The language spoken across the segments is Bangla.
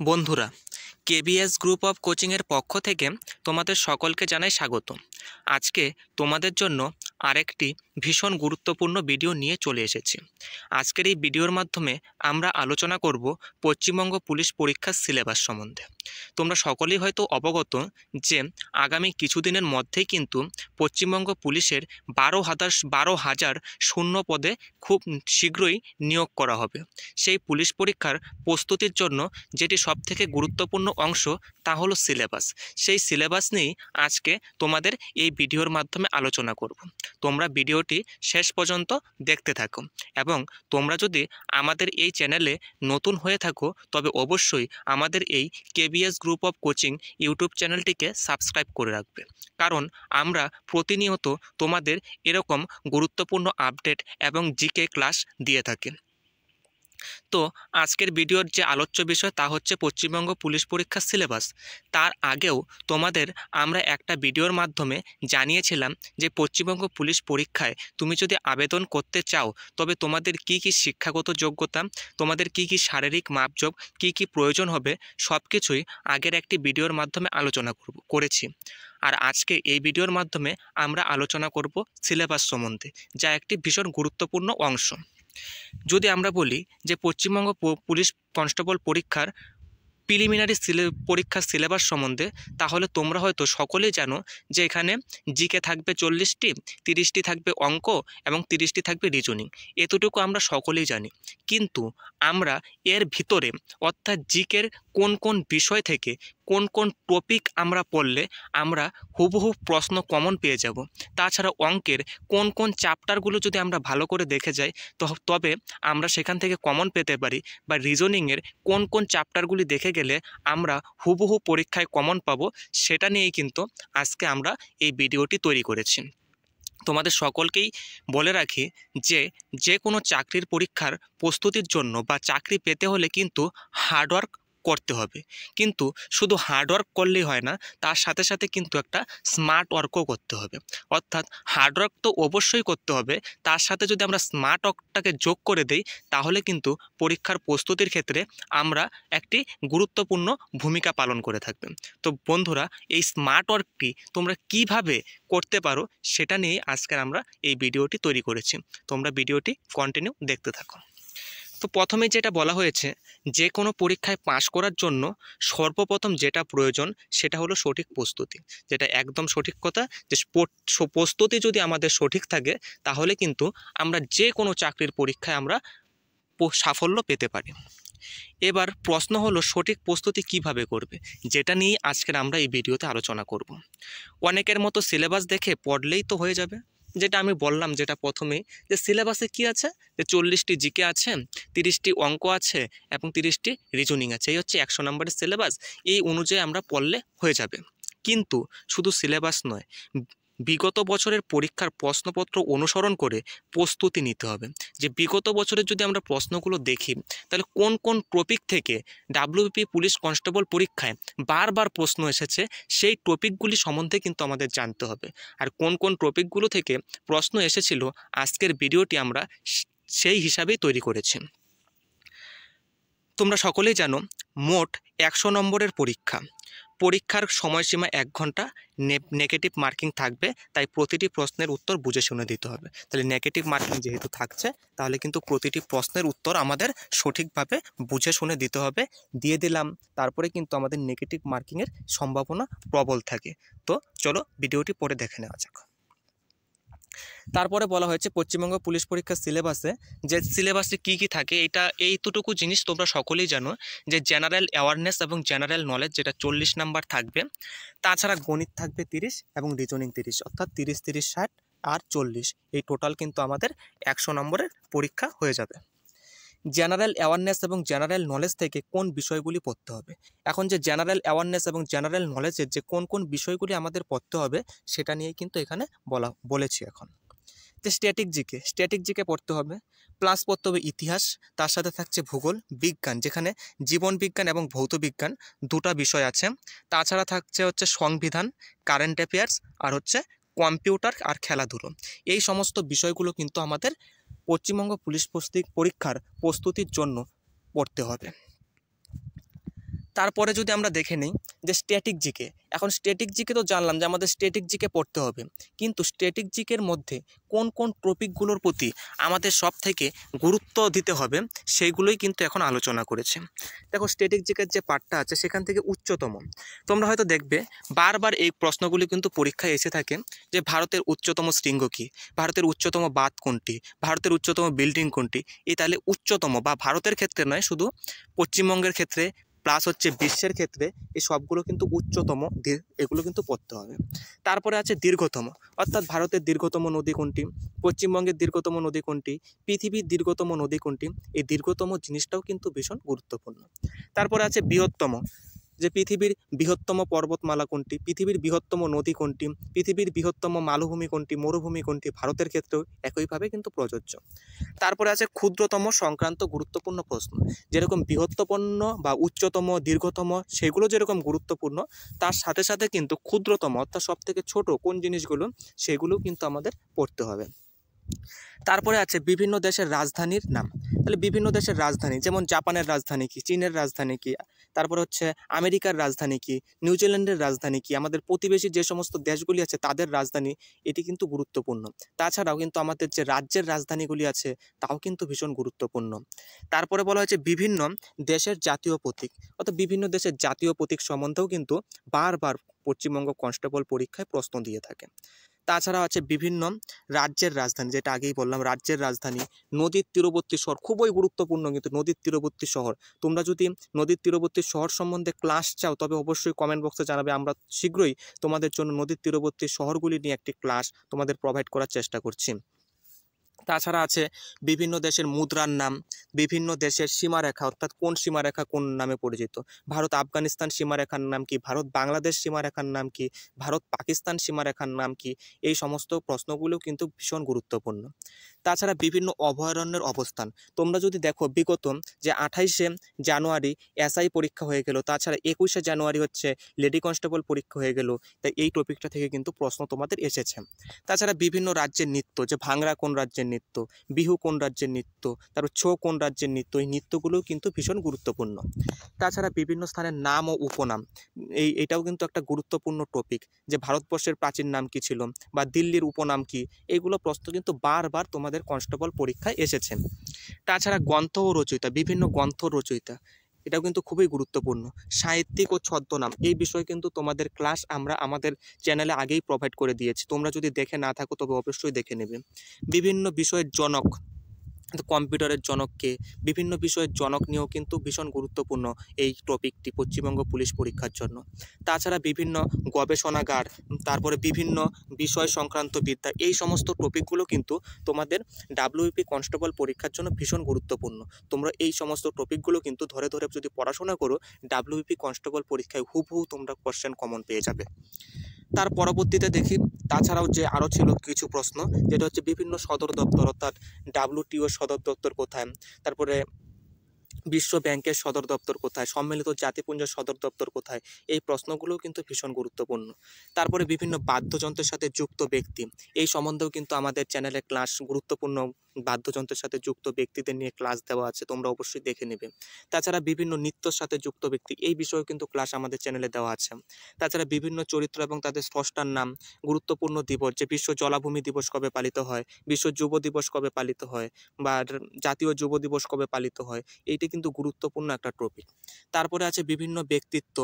বন্ধুরা, কেবিএস গ্রুপ অফ কোচিংয়ের পক্ষ থেকে তোমাদের সকলকে জানাই স্বাগত। আজকে তোমাদের জন্য আরেকটি ভীষণ গুরুত্বপূর্ণ ভিডিও নিয়ে চলে এসেছি। আজকের এই ভিডিওর মাধ্যমে আমরা আলোচনা করব পশ্চিমবঙ্গ পুলিশ পরীক্ষার সিলেবাস সম্বন্ধে। তোমরা সকলেই হয়তো অবগত যে আগামী কিছুদিনের মধ্যেই কিন্তু পশ্চিমবঙ্গ পুলিশের 12,000 শূন্য পদে খুব শীঘ্রই নিয়োগ করা হবে। সেই পুলিশ পরীক্ষার প্রস্তুতির জন্য যেটি সবথেকে গুরুত্বপূর্ণ অংশ তা হলো সিলেবাস। সেই সিলেবাস নিয়েই আজকে তোমাদের এই ভিডিওর মাধ্যমে আলোচনা করব। তোমরা ভিডিওটি শেষ পর্যন্ত দেখতে থাকো এবং তোমরা যদি আমাদের এই চ্যানেলে নতুন হয়ে থাকো তবে অবশ্যই আমাদের এই KBS group of coaching YouTube চ্যানেলটিকে সাবস্ক্রাইব করে রাখবে, কারণ আমরা প্রতিনিয়ত তোমাদের এরকম গুরুত্বপূর্ণ আপডেট এবং জিকে ক্লাস দিয়ে থাকি। তো আজকের ভিডিওর যে আলোচ্য বিষয় তা হচ্ছে পশ্চিমবঙ্গ পুলিশ পরীক্ষার সিলেবাস। তার আগেও তোমাদের আমরা একটা ভিডিওর মাধ্যমে জানিয়েছিলাম যে পশ্চিমবঙ্গ পুলিশ পরীক্ষায় তুমি যদি আবেদন করতে চাও তবে তোমাদের কি কি শিক্ষাগত যোগ্যতা, তোমাদের কি কি শারীরিক মাপজোক, কি কি প্রয়োজন হবে সব কিছুই আগের একটি ভিডিওর মাধ্যমে আলোচনা করেছি। আর আজকে এই ভিডিওর মাধ্যমে আমরা আলোচনা করব সিলেবাস সম্বন্ধে, যা একটি ভীষণ গুরুত্বপূর্ণ অংশ। যদি আমরা বলি যে পশ্চিমবঙ্গ পুলিশ কনস্টেবল পরীক্ষার প্রিলিমিনারি পরীক্ষার সিলেবাস সম্বন্ধে, তাহলে তোমরা হয়তো সকলেই জানো যে এখানে জিকে থাকবে 40টি, 30টি থাকবে অঙ্ক এবং 30টি থাকবে রিজনিং। এতটুকু আমরা সকলেই জানি, কিন্তু আমরা এর ভিতরে অর্থাৎ জিকের কোন কোন বিষয় থেকে কোন কোন টপিক আমরা পড়লে আমরা হুবহু প্রশ্ন কমন পেয়ে যাব, তাছাড়া অঙ্কের কোন কোন চ্যাপ্টারগুলো যদি আমরা ভালো করে দেখে যাই তবে আমরা সেখান থেকে কমন পেতে পারি, বা রিজনিংয়ের কোন কোন চ্যাপ্টারগুলি দেখে গেলে আমরা হুবহু পরীক্ষায় কমন পাবো, সেটা নিয়েই কিন্তু আজকে আমরা এই ভিডিওটি তৈরি করেছি। তোমাদের সকলকেই বলে রাখি যে কোনো চাকরির পরীক্ষার প্রস্তুতির জন্য বা চাকরি পেতে হলে কিন্তু হার্ডওয়ার্ক করতে হবে, কিন্তু শুধু হার্ডওয়ার্ক করলেই হয় না, তার সাথে সাথে কিন্তু একটা স্মার্ট ওয়ার্কও করতে হবে। অর্থাৎ হার্ডওয়ার্ক তো অবশ্যই করতে হবে, তার সাথে যদি আমরা স্মার্ট ওয়ার্কটাকে যোগ করে দেই তাহলে কিন্তু পরীক্ষার প্রস্তুতির ক্ষেত্রে আমরা একটি গুরুত্বপূর্ণ ভূমিকা পালন করে থাকবে। তো বন্ধুরা, এই স্মার্ট ওয়ার্কটি তোমরা কিভাবে করতে পারো সেটা নিয়ে আজকের আমরা এই ভিডিওটি তৈরি করেছি। তোমরা ভিডিওটি কন্টিনিউ দেখতে থাকো। তো প্রথমে যেটা বলা হয়েছে, যে কোনো পরীক্ষায় পাশ করার জন্য সর্বপ্রথম যেটা প্রয়োজন সেটা হলো সঠিক প্রস্তুতি। যেটা একদম সঠিক কথা, যে প্রস্তুতি যদি আমাদের সঠিক থাকে তাহলে কিন্তু আমরা যে কোনো চাকরির পরীক্ষায় আমরা সাফল্য পেতে পারি। এবার প্রশ্ন হলো সঠিক প্রস্তুতি কিভাবে করবে, যেটা নিয়ে আজকের আমরা এই ভিডিওতে আলোচনা করব। অনেকের মতো সিলেবাস দেখে পড়লেই তো হয়ে যাবে, যেটা আমি বললাম, যেটা প্রথমেই, যে সিলেবাসে কি আছে, যে 40টি জিকে আছে, 30টি অঙ্ক আছে এবং 30টি রিজনিং আছে। এই হচ্ছে 100 নম্বরের সিলেবাস। এই অনুযায়ী আমরা পড়লে হয়ে যাবে। কিন্তু শুধু সিলেবাস নয়, বিগত বছরের পরীক্ষার প্রশ্নপত্র অনুসরণ করে প্রস্তুতি নিতে হবে। যে বিগত বছরের যদি আমরা প্রশ্নগুলো দেখি তাহলে কোন কোন টপিক থেকে ডাব্লিউবিপি পুলিশ কনস্টেবল পরীক্ষায় বারবার প্রশ্ন এসেছে সেই টপিকগুলি সম্বন্ধে কিন্তু আমাদের জানতে হবে। আর কোন কোন টপিকগুলো থেকে প্রশ্ন এসেছিল আজকের ভিডিওটি আমরা সেই হিসাবেই তৈরি করেছি। তোমরা সকলেই জানো মোট 100 নম্বরের পরীক্ষার সময়সীমা 1 ঘন্টা, নেগেটিভ মার্কিং থাকবে, তাই প্রতিটি প্রশ্নের উত্তর বুঝে শুনে দিতে হবে। তাহলে নেগেটিভ মার্কিং যেহেতু থাকছে তাহলে কিন্তু প্রতিটি প্রশ্নের উত্তর আমাদের সঠিকভাবে বুঝে শুনে দিতে হবে। দিয়ে দিলাম, তারপরে কিন্তু আমাদের নেগেটিভ মার্কিংয়ের সম্ভাবনা প্রবল থাকে। তো চলো ভিডিওটি পরে দেখে নেওয়া যাক। তারপরে বলা হয়েছে পশ্চিমবঙ্গ পুলিশ পরীক্ষার সিলেবাসে যে সিলেবাসে কি কি থাকে, এইটুকু জিনিস তোমরা সকলেই জানো, যে জেনারেল অ্যাওয়ারনেস এবং জেনারেল নলেজ যেটা 40 নাম্বার থাকবে, তাছাড়া গণিত থাকবে 30 এবং রিজনিং 30, অর্থাৎ 30, 30, 60 আর 40, এই টোটাল কিন্তু আমাদের 100 নম্বরের পরীক্ষা হয়ে যাবে। জেনারেল অ্যাওয়ারনেস এবং জেনারেল নলেজ থেকে কোন বিষয়গুলি পড়তে হবে, এখন যে জেনারেল অ্যাওয়ারনেস এবং জেনারেল নলেজের যে কোন কোন বিষয়গুলি আমাদের পড়তে হবে সেটা নিয়ে কিন্তু এখানে বলেছি। এখন যে স্ট্যাটিক জিকে পড়তে হবে, প্লাস পড়তে হবে ইতিহাস, তার সাথে থাকছে ভূগোল, বিজ্ঞান, যেখানে জীবন বিজ্ঞান এবং ভৌত বিজ্ঞান দুটো বিষয় আছে, তাছাড়া থাকছে হচ্ছে সংবিধান, কারেন্ট অ্যাফেয়ার্স আর হচ্ছে কম্পিউটার আর খেলাধুলো। এই সমস্ত বিষয়গুলো কিন্তু আমাদের পশ্চিমবঙ্গ পুলিশ পরীক্ষার প্রস্তুতির জন্য পড়তে হবে। তারপরে যদি আমরা দেখে নিই যে স্ট্যাটিক জিকে, এখন স্ট্যাটিক জিকে তো জানলাম যে আমাদের স্ট্যাটিক জিকে পড়তে হবে, কিন্তু স্ট্যাটিক জিকের মধ্যে কোন কোন টপিকগুলোর প্রতি আমাদের সব থেকে গুরুত্ব দিতে হবে সেইগুলোই কিন্তু এখন আলোচনা করেছে। দেখো স্ট্যাটিক জিকের যে পার্টটা আছে সেখান থেকে উচ্চতম, তোমরা হয়তো দেখবে বারবার এই প্রশ্নগুলি কিন্তু পরীক্ষায় এসে থাকে যে ভারতের উচ্চতম শৃঙ্গ কী, ভারতের উচ্চতম বাঁধ কোনটি, ভারতের উচ্চতম বিল্ডিং কোনটি। এই তাহলে উচ্চতম বা ভারতের ক্ষেত্রে নয়, শুধু পশ্চিমবঙ্গের ক্ষেত্রে প্লাস হচ্ছে বিশ্বের ক্ষেত্রে এই সবগুলো কিন্তু উচ্চতম, এগুলো কিন্তু পড়তে হবে। তারপরে আছে দীর্ঘতম, অর্থাৎ ভারতের দীর্ঘতম নদী কোনটি, পশ্চিমবঙ্গের দীর্ঘতম নদী কোনটি, পৃথিবীর দীর্ঘতম নদী কোনটি। এই দীর্ঘতম জিনিসটাও কিন্তু ভীষণ গুরুত্বপূর্ণ। তারপরে আছে বৃহত্তম, যে পৃথিবীর বৃহত্তম পর্বতমালা কোনটি, পৃথিবীর বৃহত্তম নদী কোনটি, পৃথিবীর বৃহত্তম মালভূমি কোনটি, মরুভূমি কোনটি। ভারতের ক্ষেত্রেও একইভাবে কিন্তু প্রযোজ্য। তারপরে আছে ক্ষুদ্রতম সংক্রান্ত গুরুত্বপূর্ণ প্রশ্ন, যেরকম বৃহত্তপূর্ণ বা উচ্চতম, দীর্ঘতম সেগুলো যেরকম গুরুত্বপূর্ণ, তার সাথে সাথে কিন্তু ক্ষুদ্রতম অর্থাৎ সবথেকে ছোট কোন জিনিসগুলো সেগুলোও কিন্তু আমাদের পড়তে হবে। তারপরে আছে বিভিন্ন দেশের রাজধানীর নাম, তাহলে বিভিন্ন দেশের রাজধানী, যেমন জাপানের রাজধানী কী, চীনের রাজধানী কী, তারপর হচ্ছে আমেরিকার রাজধানী কী, নিউজিল্যান্ডের রাজধানী কী, আমাদের প্রতিবেশী যে সমস্ত দেশগুলি আছে তাদের রাজধানী, এটি কিন্তু গুরুত্বপূর্ণ। তাছাড়াও কিন্তু আমাদের যে রাজ্যের রাজধানীগুলি আছে তাও কিন্তু ভীষণ গুরুত্বপূর্ণ। তারপরে বলা হয়েছে বিভিন্ন দেশের জাতীয় প্রতীক, অর্থাৎ বিভিন্ন দেশের জাতীয় প্রতীক সম্বন্ধেও কিন্তু বারবার পশ্চিমবঙ্গ কনস্টেবল পরীক্ষায় প্রশ্ন দিয়ে থাকে। তাছাড়া আছে বিভিন্ন রাজ্যের রাজধানী, যেটা আগেই বললাম রাজ্যের রাজধানী, নদীর তীরবর্তী শহর খুবই গুরুত্বপূর্ণ, কিন্তু নদীর তীরবর্তী শহর। তোমরা যদি নদীর তীরবর্তী শহর সম্বন্ধে ক্লাস চাও তবে অবশ্যই কমেন্ট বক্সে জানাবে, আমরা শীঘ্রই তোমাদের জন্য নদীর তীরবর্তী শহরগুলি নিয়ে একটি ক্লাস তোমাদের প্রোভাইড করার চেষ্টা করছি। তাছাড়া আছে বিভিন্ন দেশের মুদ্রার নাম, বিভিন্ন দেশের সীমারেখা, অর্থাৎ কোন সীমারেখা কোন নামে পরিচিত, ভারত আফগানিস্তান সীমারেখার নাম কি, ভারত বাংলাদেশ সীমারেখার নাম কি, ভারত পাকিস্তান সীমারেখার নাম কি। এই সমস্ত প্রশ্নগুলো কিন্তু ভীষণ গুরুত্বপূর্ণ। তাছাড়া বিভিন্ন অভয়ারণ্যের অবস্থান, তোমরা যদি দেখো বিগত যে 28শে জানুয়ারি এসআই পরীক্ষা হয়ে গেল, তাছাড়া 21শে জানুয়ারি হচ্ছে লেডি কনস্টেবল পরীক্ষা হয়ে গেল, তাই এই টপিকটা থেকে কিন্তু প্রশ্ন তোমাদের এসেছে। তাছাড়া বিভিন্ন রাজ্যের নৃত্য, যে ভাংড়া কোন রাজ্যের নৃত্য, বিহু কোন রাজ্যের নৃত্য, তারপর ছৌ কোন রাজ্যের নৃত্য, এই নৃত্যগুলোও কিন্তু ভীষণ গুরুত্বপূর্ণ। তাছাড়া বিভিন্ন স্থানের নাম ও উপনাম, এটাও কিন্তু একটা গুরুত্বপূর্ণ টপিক, যে ভারতবর্ষের প্রাচীন নাম কি ছিল বা দিল্লির উপনাম কি। এইগুলো প্রশ্ন কিন্তু বারবার তোমাদের কনস্টেবল পরীক্ষায় এসেছে। তাছাড়া গ্রন্থ ও রচয়িতা, বিভিন্ন গ্রন্থ রচয়িতা, এটাও কিন্তু খুবই গুরুত্বপূর্ণ। সাহিত্যিক ও ছদ্মনাম, এই বিষয়ে কিন্তু তোমাদের ক্লাস আমরা আমাদের চ্যানেলে আগেই প্রোভাইড করে দিয়েছি, তোমরা যদি দেখে না থাকো তবে অবশ্যই দেখে নেবে। বিভিন্ন বিষয়ের জনক, কম্পিউটারের জনককে, বিভিন্ন বিষয়ের জনক নিয়েও কিন্তু ভীষণ গুরুত্বপূর্ণ এই টপিকটি পশ্চিমবঙ্গ পুলিশ পরীক্ষার জন্য। তাছাড়া বিভিন্ন গবেষণাগার, তারপরে বিভিন্ন বিষয় সংক্রান্ত বিদ্যা, এই সমস্ত টপিকগুলো কিন্তু তোমাদের ডাব্লিউপি কনস্টেবল পরীক্ষার জন্য ভীষণ গুরুত্বপূর্ণ। তোমরা এই সমস্ত টপিকগুলো কিন্তু ধরে ধরে যদি পড়াশোনা করো, ডাব্লিউপি কনস্টেবল পরীক্ষায় হুবহু তোমরা কোশ্চেন কমন পেয়ে যাবে। তার পরবর্তীতে দেখি তাছাড়াও যে আরও ছিল কিছু প্রশ্ন, যেটা হচ্ছে বিভিন্ন সদর দপ্তর, অর্থাৎ WTO সদর দপ্তর কোথায়, তারপরে বিশ্ব ব্যাংকের সদর দপ্তর কোথায়, সম্মিলিত জাতিপুঞ্জের সদর দপ্তর কোথায়। এই প্রশ্নগুলোও কিন্তু ভীষণ গুরুত্বপূর্ণ। তারপরে বিভিন্ন বাদ্যযন্ত্রের সাথে যুক্ত ব্যক্তি, এই সম্বন্ধেও কিন্তু আমাদের চ্যানেলে ক্লাস, গুরুত্বপূর্ণ বাদ্যযন্ত্রের সাথে যুক্ত ব্যক্তিদের নিয়ে ক্লাস দেওয়া আছে, তোমরা অবশ্যই দেখে নেবে। তাছাড়া বিভিন্ন নৃত্যর সাথে যুক্ত ব্যক্তি, এই বিষয়েও কিন্তু ক্লাস আমাদের চ্যানেলে দেওয়া আছে। তাছাড়া বিভিন্ন চরিত্র এবং তাদের স্রষ্টার নাম, গুরুত্বপূর্ণ দিবস, যে বিশ্ব জলাভূমি দিবস কবে পালিত হয়, বিশ্ব যুব দিবস কবে পালিত হয়, বা জাতীয় যুব দিবস কবে পালিত হয়, এইটি কিন্তু গুরুত্বপূর্ণ একটা টপিক। তারপরে আছে বিভিন্ন ব্যক্তিত্ব,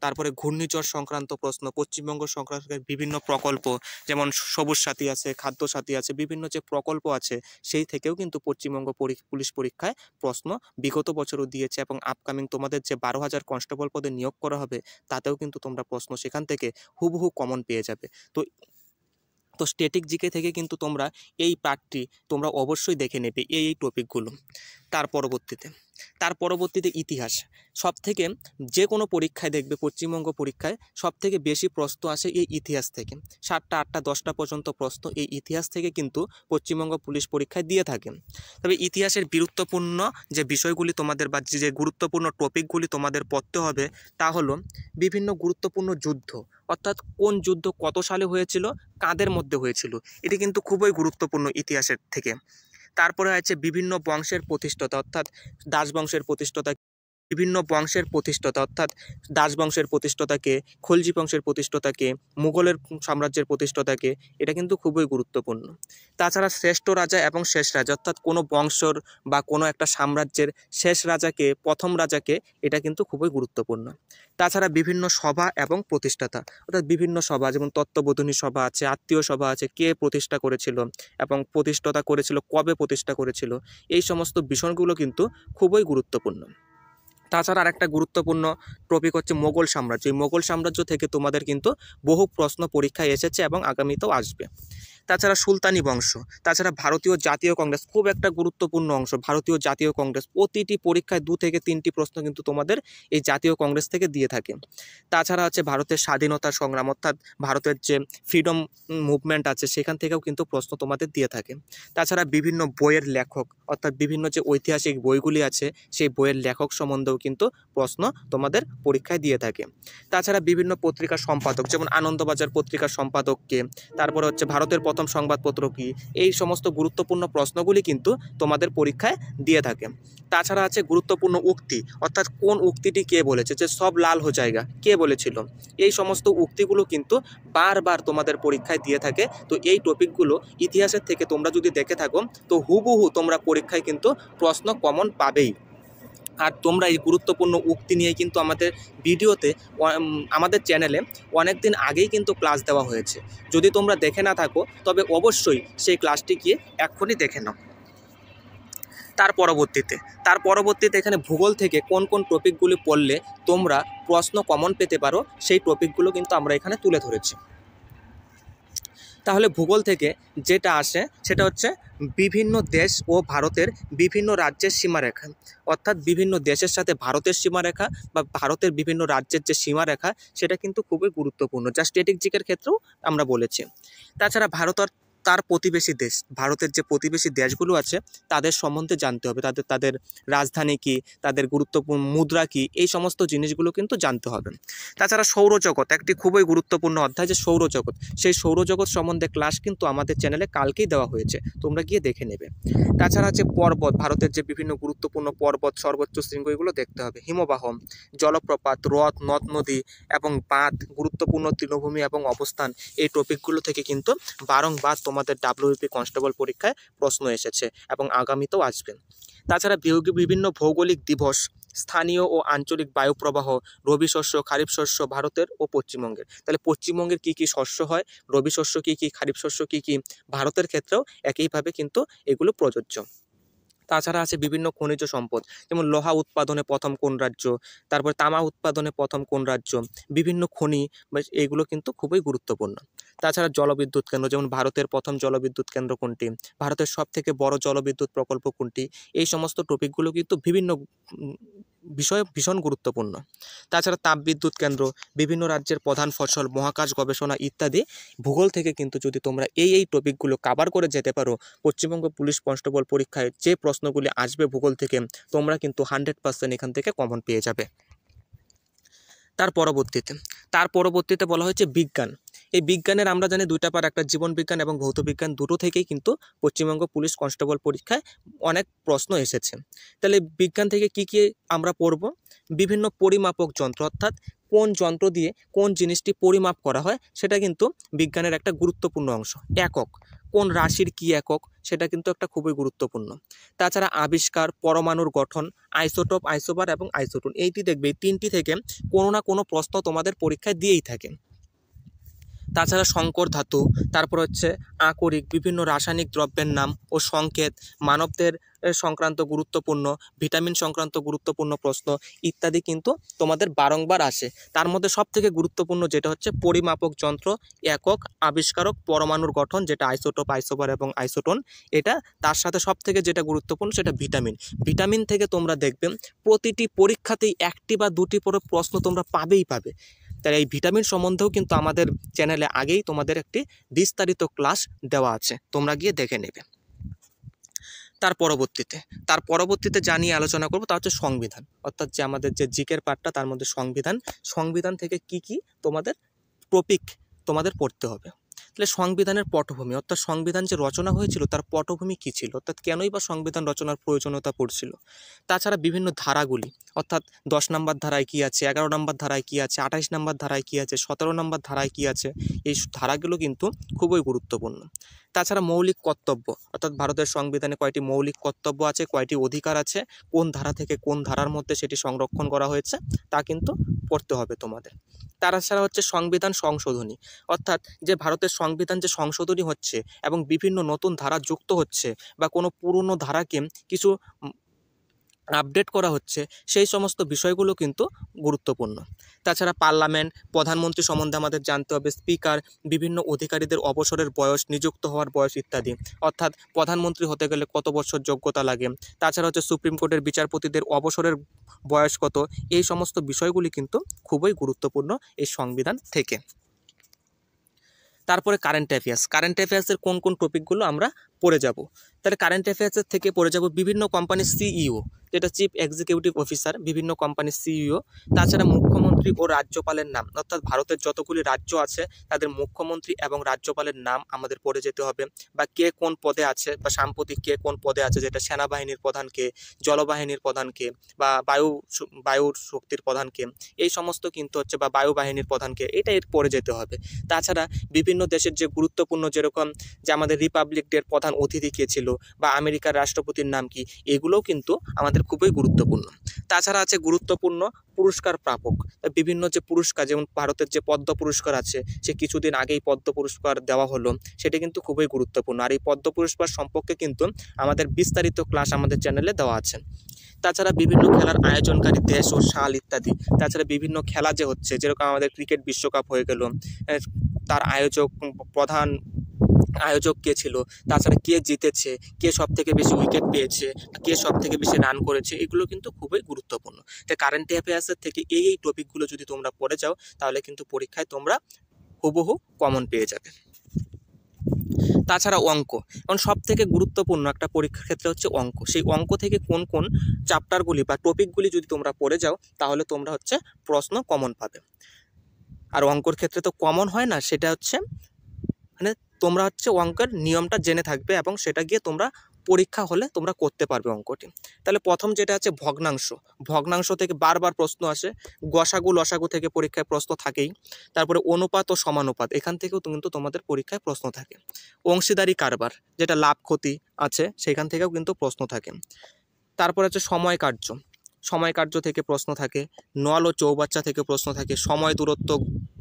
তারপরে ঘূর্ণিঝড় সংক্রান্ত প্রশ্ন, পশ্চিমবঙ্গ সংক্রান্ত বিভিন্ন প্রকল্প, যেমন সবুজ সাথী আছে, খাদ্য সাথী আছে, বিভিন্ন যে প্রকল্প আছে সেই থেকেও কিন্তু পশ্চিমবঙ্গ পুলিশ পরীক্ষায় প্রশ্ন বিগত বছরও দিয়েছে, এবং আপকামিং তোমাদের যে 12,000 কনস্টেবল পদে নিয়োগ করা হবে তাতেও কিন্তু তোমরা প্রশ্ন সেখান থেকে হুবহু কমন পেয়ে যাবে। তো স্ট্যাটিক জিকে থেকে কিন্তু তোমরা এই পার্টটি তোমরা অবশ্যই দেখে নেবে, এই টপিকগুলো। তার পরবর্তীতে ইতিহাস, সবথেকে যে কোনো পরীক্ষায় দেখবে পশ্চিমবঙ্গ পরীক্ষায় সবথেকে বেশি প্রশ্ন আসে এই ইতিহাস থেকে, 7টা 8টা 10টা পর্যন্ত প্রশ্ন এই ইতিহাস থেকে কিন্তু পশ্চিমবঙ্গ পুলিশ পরীক্ষায় দিয়ে থাকে। তবে ইতিহাসের গুরুত্বপূর্ণ যে বিষয়গুলি তোমাদের বা যে গুরুত্বপূর্ণ টপিকগুলি তোমাদের পড়তে হবে তা হলো বিভিন্ন গুরুত্বপূর্ণ যুদ্ধ, অর্থাৎ কোন যুদ্ধ কত সালে হয়েছিল, কাদের মধ্যে হয়েছিল, এটি কিন্তু খুবই গুরুত্বপূর্ণ ইতিহাসের থেকে। তারপরে আছে বিভিন্ন বংশের প্রতিষ্ঠাতা, অর্থাৎ দাস বংশের প্রতিষ্ঠাতা, বিভিন্ন বংশের প্রতিষ্ঠাতা অর্থাৎ দাস বংশের প্রতিষ্ঠাতাকে, খলজি বংশের প্রতিষ্ঠাতাকে, মুঘলের সাম্রাজ্যের প্রতিষ্ঠাতাকে, এটা কিন্তু খুবই গুরুত্বপূর্ণ। তাছাড়া শ্রেষ্ঠ রাজা এবং শেষ রাজা অর্থাৎ কোনো বংশর বা কোনো একটা সাম্রাজ্যের শেষ রাজাকে, প্রথম রাজাকে, এটা কিন্তু খুবই গুরুত্বপূর্ণ। তাছাড়া বিভিন্ন সভা এবং প্রতিষ্ঠাতা অর্থাৎ বিভিন্ন সভা, যেমন তত্ত্ববোধিনী সভা আছে, আত্মীয় সভা আছে, কে প্রতিষ্ঠা করেছিল এবং প্রতিষ্ঠাতা করেছিল, কবে প্রতিষ্ঠা করেছিল, এই সমস্ত বিষয়গুলো কিন্তু খুবই গুরুত্বপূর্ণ। তাছাড়া আরেকটা গুরুত্বপূর্ণ টপিক হচ্ছে মোগল সাম্রাজ্য। এই মোগল সাম্রাজ্য থেকে তোমাদের কিন্তু বহু প্রশ্ন পরীক্ষায় এসেছে এবং আগামীতেও আসবে। তাছাড়া সুলতানি বংশ, তাছাড়া ভারতীয় জাতীয় কংগ্রেস খুব একটা গুরুত্বপূর্ণ অংশ। ভারতীয় জাতীয় কংগ্রেস প্রতিটি পরীক্ষায় 2 থেকে 3টি প্রশ্ন কিন্তু তোমাদের এই জাতীয় কংগ্রেস থেকে দিয়ে থাকে। তাছাড়া আছে ভারতের স্বাধীনতা সংগ্রাম অর্থাৎ ভারতের যে ফ্রিডম মুভমেন্ট আছে সেখান থেকেও কিন্তু প্রশ্ন তোমাদের দিয়ে থাকে। তাছাড়া বিভিন্ন বইয়ের লেখক অর্থাৎ বিভিন্ন যে ঐতিহাসিক বইগুলি আছে সেই বইয়ের লেখক সম্বন্ধেও কিন্তু প্রশ্ন তোমাদের পরীক্ষায় দিয়ে থাকে। তাছাড়া বিভিন্ন পত্রিকার সম্পাদক, যেমন আনন্দবাজার পত্রিকার সম্পাদককে, তারপরে হচ্ছে ভারতের প্রথম সংবাদপত্র কি, এই সমস্ত গুরুত্বপূর্ণ প্রশ্নগুলি কিন্তু তোমাদের পরীক্ষায় দিয়ে থাকে। তাছাড়া আছে গুরুত্বপূর্ণ উক্তি অর্থাৎ কোন উক্তিটি কে বলেছে, যে সব লাল হো জায়গা কে বলেছিল, এই সমস্ত উক্তিগুলো কিন্তু বারবার তোমাদের পরীক্ষায় দিয়ে থাকে। তো এই টপিকগুলো ইতিহাসের থেকে তোমরা যদি দেখে থাকো তো হুবহু তোমরা পরীক্ষায় কিন্তু প্রশ্ন কমন পাবেই। আর তোমরা এই গুরুত্বপূর্ণ উক্তি নিয়ে কিন্তু আমাদের ভিডিওতে আমাদের চ্যানেলে অনেক দিন আগেই কিন্তু ক্লাস দেওয়া হয়েছে। যদি তোমরা দেখে না থাকো তবে অবশ্যই সেই ক্লাসটি গিয়ে এক্ষুনি দেখে নাও। তার পরবর্তীতে এখানে ভূগোল থেকে কোন কোন টপিকগুলি পড়লে তোমরা প্রশ্ন কমন পেতে পারো সেই টপিকগুলো কিন্তু আমরা এখানে তুলে ধরেছি। তাহলে ভূগোল থেকে যেটা আসে সেটা হচ্ছে বিভিন্ন দেশ ও ভারতের বিভিন্ন রাজ্যের সীমারেখা অর্থাৎ বিভিন্ন দেশের সাথে ভারতের সীমারেখা বা ভারতের বিভিন্ন রাজ্যের যে সীমারেখা সেটা কিন্তু খুবই গুরুত্বপূর্ণ, যা স্ট্র্যাটেজিকের ক্ষেত্রেও আমরা বলেছি। তাছাড়া ভারত আর তার প্রতিবেশী দেশ, ভারতের যে প্রতিবেশী দেশগুলো আছে তাদের সম্বন্ধে জানতে হবে, তাদের রাজধানী কী, তাদের গুরুত্বপূর্ণ মুদ্রা কী, এই সমস্ত জিনিসগুলো কিন্তু জানতে হবে। তাছাড়া সৌরজগৎ একটি খুবই গুরুত্বপূর্ণ অধ্যায়, যে সৌরজগৎ, সেই সৌরজগৎ সম্বন্ধে ক্লাস কিন্তু আমাদের চ্যানেলে কালকেই দেওয়া হয়েছে, তোমরা গিয়ে দেখে নেবে। তাছাড়া হচ্ছে পর্বত, ভারতের যে বিভিন্ন গুরুত্বপূর্ণ পর্বত, সর্বোচ্চ শৃঙ্গ, এগুলো দেখতে হবে। হিমবাহ, জলপ্রপাত, হ্রদ, নদ নদী এবং বাঁধ, গুরুত্বপূর্ণ তৃণভূমি এবং অবস্থান, এই টপিকগুলো থেকে কিন্তু বারংবার তোমাদের WBP কনস্টেবল পরীক্ষায় প্রশ্ন এসেছে এবং আগামীতেও আসবে। তাছাড়া বিভিন্ন ভৌগোলিক দিবস, স্থানীয় ও আঞ্চলিক বায়ুপ্রবাহ, রবি শস্য, খারিফ শস্য ভারতের ও পশ্চিমবঙ্গের, তাহলে পশ্চিমবঙ্গের কী কী শস্য হয়, রবি শস্য কী কী, খারিফ শস্য কী কী, ভারতের ক্ষেত্রেও একইভাবে কিন্তু এগুলো প্রযোজ্য। তাছাড়া আছে বিভিন্ন খনিজ সম্পদ, যেমন লোহা উৎপাদনে প্রথম কোন রাজ্য, তারপর তামা উৎপাদনে প্রথম কোন রাজ্য, বিভিন্ন খনি, এগুলো কিন্তু খুবই গুরুত্বপূর্ণ। তাছাড়া জলবিদ্যুৎ কেন্দ্র, যেমন ভারতের প্রথম জলবিদ্যুৎ কেন্দ্র কোনটি, ভারতের সবথেকে বড় জলবিদ্যুৎ প্রকল্প কোনটি, এই সমস্ত টপিকগুলো কিন্তু বিভিন্ন বিষয়ে ভীষণ গুরুত্বপূর্ণ। তাছাড়া তাপবিদ্যুৎ কেন্দ্র, বিভিন্ন রাজ্যের প্রধান ফসল, মহাকাশ গবেষণা ইত্যাদি ভূগোল থেকে কিন্তু যদি তোমরা এই টপিকগুলো কভার করে যেতে পারো, পশ্চিমবঙ্গ পুলিশ কনস্টেবল পরীক্ষায় যে প্রশ্নগুলি আসবে ভূগোল থেকে তোমরা কিন্তু 100% এখান থেকে কমন পেয়ে যাবে। তার পরবর্তীতে বলা হয়েছে বিজ্ঞান। এই বিজ্ঞানের আমরা জানি 2টা পার্ট, একটা জীবন বিজ্ঞান এবং ভৌত বিজ্ঞান, দুটো থেকেই কিন্তু পশ্চিমবঙ্গ পুলিশ কনস্টেবল পরীক্ষায় অনেক প্রশ্ন এসেছে। তাহলে বিজ্ঞান থেকে কি কি আমরা পড়ব, বিভিন্ন পরিমাপক যন্ত্র অর্থাৎ কোন যন্ত্র দিয়ে কোন জিনিসটি পরিমাপ করা হয় সেটা কিন্তু বিজ্ঞানের একটা গুরুত্বপূর্ণ অংশ। একক, কোন রাশির কি একক, সেটা কিন্তু একটা খুবই গুরুত্বপূর্ণ। তাছাড়া আবিষ্কার, পরমাণুর গঠন, আইসোটোপ, আইসোবার এবং আইসোটোন, এইটি দেখবে এই 3টি থেকে কোনো না কোনো প্রশ্ন তোমাদের পরীক্ষায় দিয়েই থাকে। তাছাড়া সংকর ধাতু, তারপর হচ্ছে আকরিক, বিভিন্ন রাসায়নিক দ্রব্যের নাম ও সংকেত, মানবদের সংক্রান্ত গুরুত্বপূর্ণ, ভিটামিন সংক্রান্ত গুরুত্বপূর্ণ প্রশ্ন ইত্যাদি কিন্তু তোমাদের বারংবার আসে। তার মধ্যে সবথেকে গুরুত্বপূর্ণ যেটা হচ্ছে পরিমাপক যন্ত্র, একক, আবিষ্কারক, পরমাণুর গঠন যেটা আইসোটোপ, আইসোবার এবং আইসোটোন, এটা তার সাথে সবথেকে যেটা গুরুত্বপূর্ণ সেটা ভিটামিন থেকে তোমরা দেখবে প্রতিটি পরীক্ষাতেই 1টি বা 2টি করে প্রশ্ন তোমরা পাবেই পাবে। তাই এই ভিটামিন সম্বন্ধেও কিন্তু আমাদের চ্যানেলে আগেই তোমাদের একটি বিস্তারিত ক্লাস দেওয়া আছে, তোমরা গিয়ে দেখে নেবে। তার পরবর্তীতে যা নিয়ে আলোচনা করব তা হচ্ছে সংবিধান, অর্থাৎ যে আমাদের যে জিকের পার্টটা তার মধ্যে সংবিধান থেকে কি কি তোমাদের টপিক তোমাদের পড়তে হবে। তাহলে সংবিধানের পটভূমি অর্থাৎ সংবিধান যে রচনা হয়েছিল তার পটভূমি কী ছিল, অর্থাৎ কেনই বা সংবিধান রচনার প্রয়োজনীয়তা পড়ছিল। তাছাড়া বিভিন্ন ধারাগুলি অর্থাৎ 10 নম্বর ধারায় কী আছে, 11 নম্বর ধারায় কী আছে, 28 নম্বর ধারায় কী আছে, 17 নম্বর ধারায় কী আছে, এই ধারাগুলো কিন্তু খুবই গুরুত্বপূর্ণ। তাছাড়া মৌলিক কর্তব্য অর্থাৎ ভারতের সংবিধানে কয়টি মৌলিক কর্তব্য আছে, কয়টি অধিকার আছে, কোন ধারা থেকে কোন ধারার মধ্যে সেটি সংরক্ষণ করা হয়েছে তা কিন্তু পড়তে হবে তোমাদের। তাছাড়া হচ্ছে সংবিধান সংশোধনী অর্থাৎ যে ভারতের সংবিধান যে সংশোধনী হচ্ছে এবং বিভিন্ন নতুন ধারা যুক্ত হচ্ছে বা কোনো পুরনো ধারাকে কিছু আপডেট করা হচ্ছে, সেই সমস্ত বিষয়গুলো কিন্তু গুরুত্বপূর্ণ। তাছাড়া পার্লামেন্ট, প্রধানমন্ত্রী সম্বন্ধে আমাদের জানতে হবে, স্পিকার, বিভিন্ন অধিকারীদের অবসরের বয়স, নিযুক্ত হওয়ার বয়স ইত্যাদি, অর্থাৎ প্রধানমন্ত্রী হতে গেলে কত বছর যোগ্যতা লাগে। তাছাড়া হচ্ছে সুপ্রিম কোর্টের বিচারপতিদের অবসরের বয়স কত, এই সমস্ত বিষয়গুলি কিন্তু খুবই গুরুত্বপূর্ণ এই সংবিধান থেকে। তারপরে কারেন্ট অ্যাফেয়ার্সের কোন কোন টপিকগুলো আমরা পড়ে যাব। তাহলে কারেন্ট অ্যাফেয়ার্সের থেকে পড়ে যাব বিভিন্ন কোম্পানির সিইও, যেটা চিফ এক্সিকিউটিভ অফিসার, বিভিন্ন কোম্পানির সিইও। তাছাড়া মুখ্যমন্ত্রী ও রাজ্যপালের নাম, অর্থাৎ ভারতের যতগুলি রাজ্য আছে তাদের মুখ্যমন্ত্রী এবং রাজ্যপালের নাম আমাদের পড়ে যেতে হবে, বা কে কোন পদে আছে বা সাম্প্রতিক কে কোন পদে আছে, যেটা সেনাবাহিনীর প্রধানকে, জলবাহিনীর প্রধানকে, বা বায়ুর শক্তির প্রধানকে, এই সমস্ত কিন্তু হচ্ছে, বা বায়ুবাহিনীর প্রধানকে, এটা এর পড়ে যেতে হবে। তাছাড়া বিভিন্ন দেশের যে গুরুত্বপূর্ণ, যেরকম যে আমাদের রিপাবলিক ডের প্রধান অতিথি কে ছিল, বা আমেরিকার রাষ্ট্রপতির নাম কি, এগুলোও কিন্তু আমাদের খুবই গুরুত্বপূর্ণ। তাছাড়া আছে গুরুত্বপূর্ণ পুরস্কার প্রাপক, বিভিন্ন যে পুরস্কার, যেমন ভারতের যে পদ্ম পুরস্কার আছে, সে কিছুদিন আগেই পদ্ম পুরস্কার দেওয়া হলো, সেটা কিন্তু খুবই গুরুত্বপূর্ণ। আর এই পদ্ম পুরস্কার সম্পর্কে কিন্তু আমাদের বিস্তারিত ক্লাস আমাদের চ্যানেলে দেওয়া আছে। তাছাড়া বিভিন্ন খেলার আয়োজনকারী দেশ ও সাল ইত্যাদি। তাছাড়া বিভিন্ন খেলা যে হচ্ছে, যেরকম আমাদের ক্রিকেট বিশ্বকাপ হয়ে গেল, তার প্রধান আয়োজক কে ছিল, তাছাড়া কে জিতেছে, কে সব থেকে বেশি উইকেট পেয়েছে, কে সব থেকে বেশি রান করেছে, এগুলো কিন্তু খুবই গুরুত্বপূর্ণ। তাই কারেন্ট অ্যাফেয়ার্সের থেকে এই টপিকগুলো যদি তোমরা পড়ে যাও, তাহলে কিন্তু পরীক্ষায় তোমরা হুবহু কমন পেয়ে যাবে। তাছাড়া অঙ্ক, কারণ সব থেকে গুরুত্বপূর্ণ একটা পরীক্ষার ক্ষেত্রে হচ্ছে অঙ্ক। সেই অঙ্ক থেকে কোন কোন চ্যাপ্টারগুলি বা টপিকগুলি যদি তোমরা পড়ে যাও, তাহলে তোমরা হচ্ছে প্রশ্ন কমন পাবে। আর অঙ্কর ক্ষেত্রে তো কমন হয় না, সেটা হচ্ছে মানে তোমরা হচ্ছে অঙ্কের নিয়মটা জেনে থাকবে এবং সেটা গিয়ে তোমরা পরীক্ষা হলে তোমরা করতে পারবে অঙ্কটি। তাহলে প্রথম যেটা আছে ভগ্নাংশ থেকে বারবার প্রশ্ন আসে। গসাগু লসাগু থেকে পরীক্ষায় প্রশ্ন থাকেই। তারপরে অনুপাত ও সমানুপাত, এখান থেকেও কিন্তু তোমাদের পরীক্ষায় প্রশ্ন থাকে। অংশীদারি কারবার, যেটা লাভ ক্ষতি আছে, সেখান থেকেও কিন্তু প্রশ্ন থাকে। তারপর আছে সময় কার্য থেকে প্রশ্ন থাকে। নল ও চৌবাচ্চা থেকে প্রশ্ন থাকে। সময় দূরত্ব,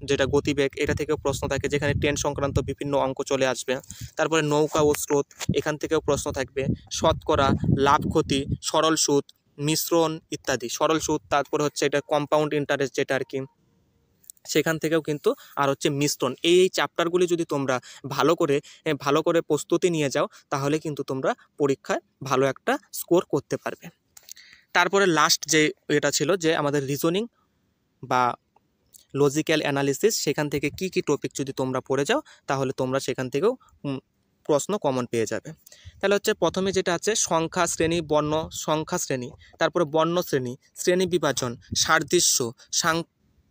যেটা গতিবেগ, এটা থেকেও প্রশ্ন থাকে, যেখানে ট্রেন সংক্রান্ত বিভিন্ন অঙ্ক চলে আসবে। তারপরে নৌকা ও স্রোত, এখান থেকেও প্রশ্ন থাকবে। শতকরা, লাভ ক্ষতি, সরল সুদ, মিশ্রণ ইত্যাদি। সরল সুদ, তারপরে হচ্ছে এটা কম্পাউন্ড ইন্টারেস্ট, যেটা আর কি, সেখান থেকেও কিন্তু আর হচ্ছে মিশ্রণ। এই চ্যাপ্টারগুলি যদি তোমরা ভালো করে প্রস্তুতি নিয়ে যাও, তাহলে কিন্তু তোমরা পরীক্ষায় ভালো একটা স্কোর করতে পারবে। তারপরে লাস্ট যে এটা ছিল, যে আমাদের রিজনিং বা লজিক্যাল অ্যানালিসিস, সেখান থেকে কি কি টপিক যদি তোমরা পড়ে যাও, তাহলে তোমরা সেখান থেকেও প্রশ্ন কমন পেয়ে যাবে। তাহলে হচ্ছে প্রথমে যেটা আছে সংখ্যা শ্রেণী, বর্ণ সংখ্যা শ্রেণী, তারপরে বর্ণ শ্রেণী, শ্রেণী বিভাজন, সাদৃশ্য,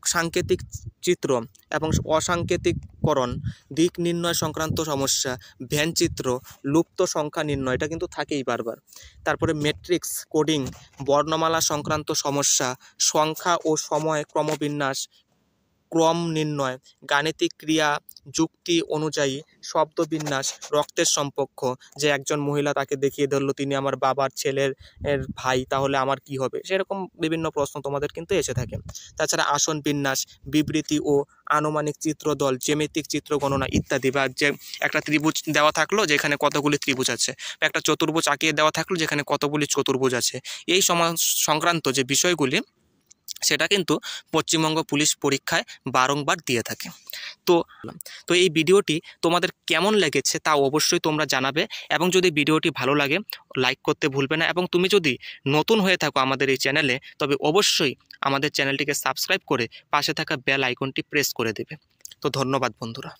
সাংকেতিক চিত্র এবং অসাংকেতিককরণ, দিক নির্ণয় সংক্রান্ত সমস্যা, ভ্যানচিত্র, লুপ্ত সংখ্যা নির্ণয়, এটা কিন্তু থাকেই বারবার। তারপরে ম্যাট্রিক্স কোডিং, বর্ণমালা সংক্রান্ত সমস্যা, সংখ্যা ও সময় ক্রমবিন্যাস, ক্রম নির্ণয়, গাণিতিক ক্রিয়া যুক্তি অনুযায়ী শব্দবিন্যাস, রক্তের সম্পর্ক, যে একজন মহিলা তাকে দেখিয়ে ধরলো তিনি আমার বাবার ছেলের ভাই, তাহলে আমার কি হবে, সেরকম বিভিন্ন প্রশ্ন তোমাদের কিন্তু এসে থাকে। তাছাড়া আসন বিন্যাস, বিবৃতি ও আনুমানিক চিত্রদল, জ্যামিতিক চিত্র গণনা ইত্যাদি। বা যে একটা ত্রিভুজ দেওয়া থাকলো যেখানে কতগুলি ত্রিভুজ আছে, বা একটা চতুর্ভুজ আঁকিয়ে দেওয়া থাকলো যেখানে কতগুলি চতুর্ভুজ আছে, এই সংক্রান্ত যে বিষয়গুলি, সেটা কিন্তু পশ্চিমবঙ্গ পুলিশ পরীক্ষায় বারংবার দিয়ে থাকে। তো এই ভিডিওটি তোমাদের কেমন লেগেছে তা অবশ্যই তোমরা জানাবে, এবং যদি ভিডিওটি ভালো লাগে লাইক করতে ভুলবে না, এবং তুমি যদি নতুন হয়ে থাকো আমাদের এই চ্যানেলে, তবে অবশ্যই আমাদের চ্যানেলটিকে সাবস্ক্রাইব করে পাশে থাকা বেল আইকনটি প্রেস করে দেবে। তো ধন্যবাদ বন্ধুরা।